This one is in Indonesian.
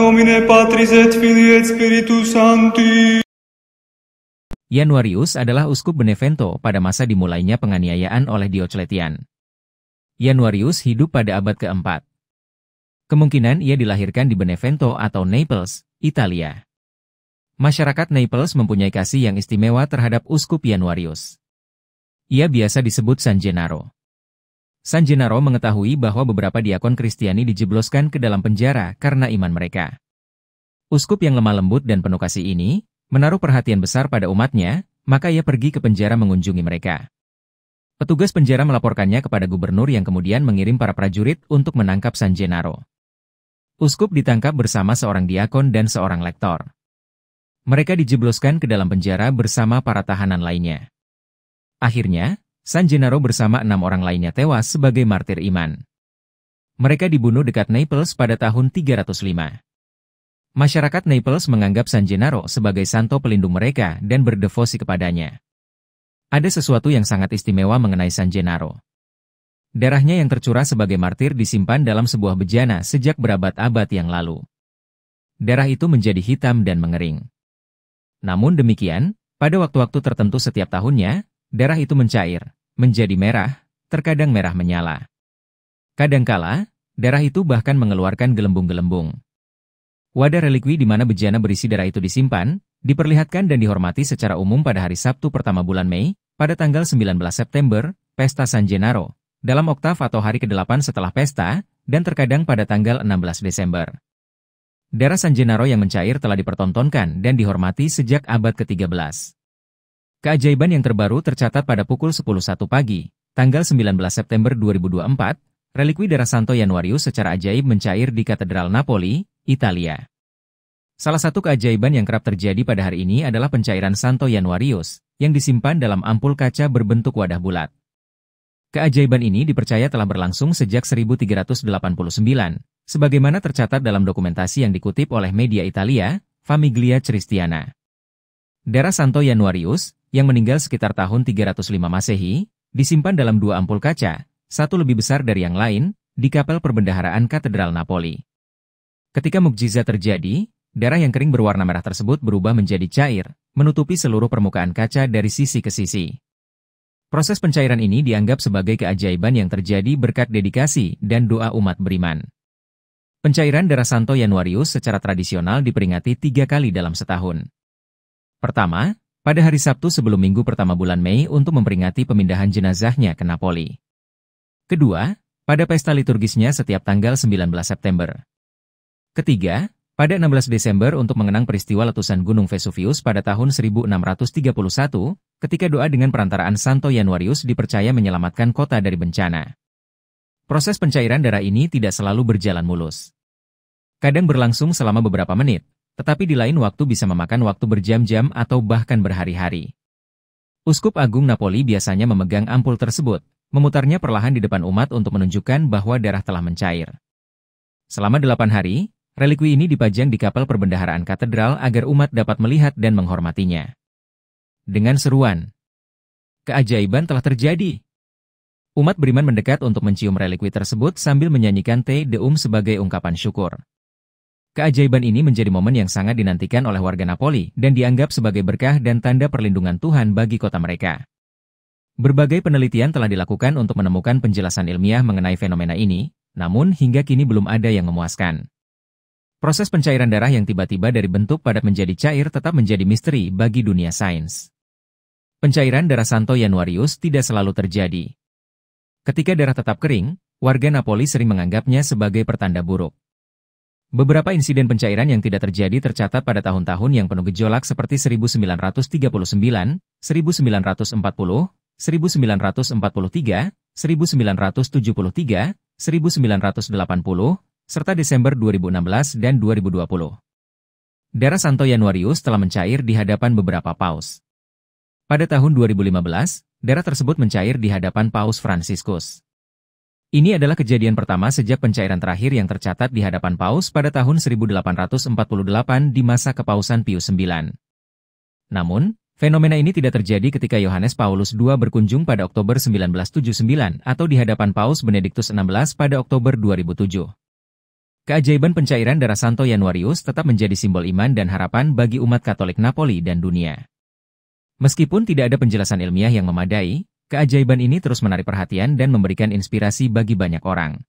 nomine Patris et Filii et Spiritus Sancti. Januarius adalah uskup Benevento pada masa dimulainya penganiayaan oleh Diocletian. Januarius hidup pada abad keempat. Kemungkinan ia dilahirkan di Benevento atau Naples, Italia. Masyarakat Naples mempunyai kasih yang istimewa terhadap uskup Januarius. Ia biasa disebut San Gennaro. San Gennaro mengetahui bahwa beberapa diakon Kristiani dijebloskan ke dalam penjara karena iman mereka. Uskup yang lemah lembut dan penuh kasih ini menaruh perhatian besar pada umatnya, maka ia pergi ke penjara mengunjungi mereka. Petugas penjara melaporkannya kepada gubernur yang kemudian mengirim para prajurit untuk menangkap San Gennaro. Uskup ditangkap bersama seorang diakon dan seorang lektor. Mereka dijebloskan ke dalam penjara bersama para tahanan lainnya. Akhirnya, San Gennaro bersama 6 orang lainnya tewas sebagai martir iman. Mereka dibunuh dekat Naples pada tahun 305. Masyarakat Naples menganggap San Gennaro sebagai santo pelindung mereka dan berdevosi kepadanya. Ada sesuatu yang sangat istimewa mengenai San Gennaro. Darahnya yang tercurah sebagai martir disimpan dalam sebuah bejana sejak berabad-abad yang lalu. Darah itu menjadi hitam dan mengering. Namun demikian, pada waktu-waktu tertentu setiap tahunnya, darah itu mencair, menjadi merah, terkadang merah menyala. Kadangkala, darah itu bahkan mengeluarkan gelembung-gelembung. Wadah relikwi di mana bejana berisi darah itu disimpan, diperlihatkan dan dihormati secara umum pada hari Sabtu pertama bulan Mei, pada tanggal 19 September, Pesta San Gennaro, dalam oktav atau hari ke-8 setelah pesta, dan terkadang pada tanggal 16 Desember. Darah San Gennaro yang mencair telah dipertontonkan dan dihormati sejak abad ke-13. Keajaiban yang terbaru tercatat pada pukul 10.01 pagi, tanggal 19 September 2024, relikwi darah Santo Januarius secara ajaib mencair di Katedral Napoli, Italia. Salah satu keajaiban yang kerap terjadi pada hari ini adalah pencairan Santo Januarius, yang disimpan dalam ampul kaca berbentuk wadah bulat. Keajaiban ini dipercaya telah berlangsung sejak 1389, sebagaimana tercatat dalam dokumentasi yang dikutip oleh media Italia, Famiglia Cristiana. Darah Santo Januarius, yang meninggal sekitar tahun 305 Masehi, disimpan dalam 2 ampul kaca, satu lebih besar dari yang lain, di kapel perbendaharaan Katedral Napoli. Ketika mukjizat terjadi, darah yang kering berwarna merah tersebut berubah menjadi cair, menutupi seluruh permukaan kaca dari sisi ke sisi. Proses pencairan ini dianggap sebagai keajaiban yang terjadi berkat dedikasi dan doa umat beriman. Pencairan darah Santo Januarius secara tradisional diperingati 3 kali dalam setahun. Pertama, pada hari Sabtu sebelum minggu pertama bulan Mei untuk memperingati pemindahan jenazahnya ke Napoli. Kedua, pada pesta liturgisnya setiap tanggal 19 September. Ketiga, pada 16 Desember untuk mengenang peristiwa letusan Gunung Vesuvius pada tahun 1631, ketika doa dengan perantaraan Santo Januarius dipercaya menyelamatkan kota dari bencana. Proses pencairan darah ini tidak selalu berjalan mulus. Kadang berlangsung selama beberapa menit, tetapi di lain waktu bisa memakan waktu berjam-jam atau bahkan berhari-hari. Uskup Agung Napoli biasanya memegang ampul tersebut, memutarnya perlahan di depan umat untuk menunjukkan bahwa darah telah mencair. Selama 8 hari, relikwi ini dipajang di kapel perbendaharaan katedral agar umat dapat melihat dan menghormatinya. Dengan seruan, "Keajaiban telah terjadi!" Umat beriman mendekat untuk mencium relikwi tersebut sambil menyanyikan Te Deum sebagai ungkapan syukur. Keajaiban ini menjadi momen yang sangat dinantikan oleh warga Napoli dan dianggap sebagai berkah dan tanda perlindungan Tuhan bagi kota mereka. Berbagai penelitian telah dilakukan untuk menemukan penjelasan ilmiah mengenai fenomena ini, namun hingga kini belum ada yang memuaskan. Proses pencairan darah yang tiba-tiba dari bentuk padat menjadi cair tetap menjadi misteri bagi dunia sains. Pencairan darah Santo Januarius tidak selalu terjadi. Ketika darah tetap kering, warga Napoli sering menganggapnya sebagai pertanda buruk. Beberapa insiden pencairan yang tidak terjadi tercatat pada tahun-tahun yang penuh gejolak seperti 1939, 1940, 1943, 1973, 1980, serta Desember 2016 dan 2020. Darah Santo Januarius telah mencair di hadapan beberapa paus. Pada tahun 2015, darah tersebut mencair di hadapan Paus Fransiskus. Ini adalah kejadian pertama sejak pencairan terakhir yang tercatat di hadapan Paus pada tahun 1848 di masa kepausan Pius IX. Namun, fenomena ini tidak terjadi ketika Yohanes Paulus II berkunjung pada Oktober 1979 atau di hadapan Paus Benediktus XVI pada Oktober 2007. Keajaiban pencairan darah Santo Januarius tetap menjadi simbol iman dan harapan bagi umat Katolik Napoli dan dunia. Meskipun tidak ada penjelasan ilmiah yang memadai, keajaiban ini terus menarik perhatian dan memberikan inspirasi bagi banyak orang.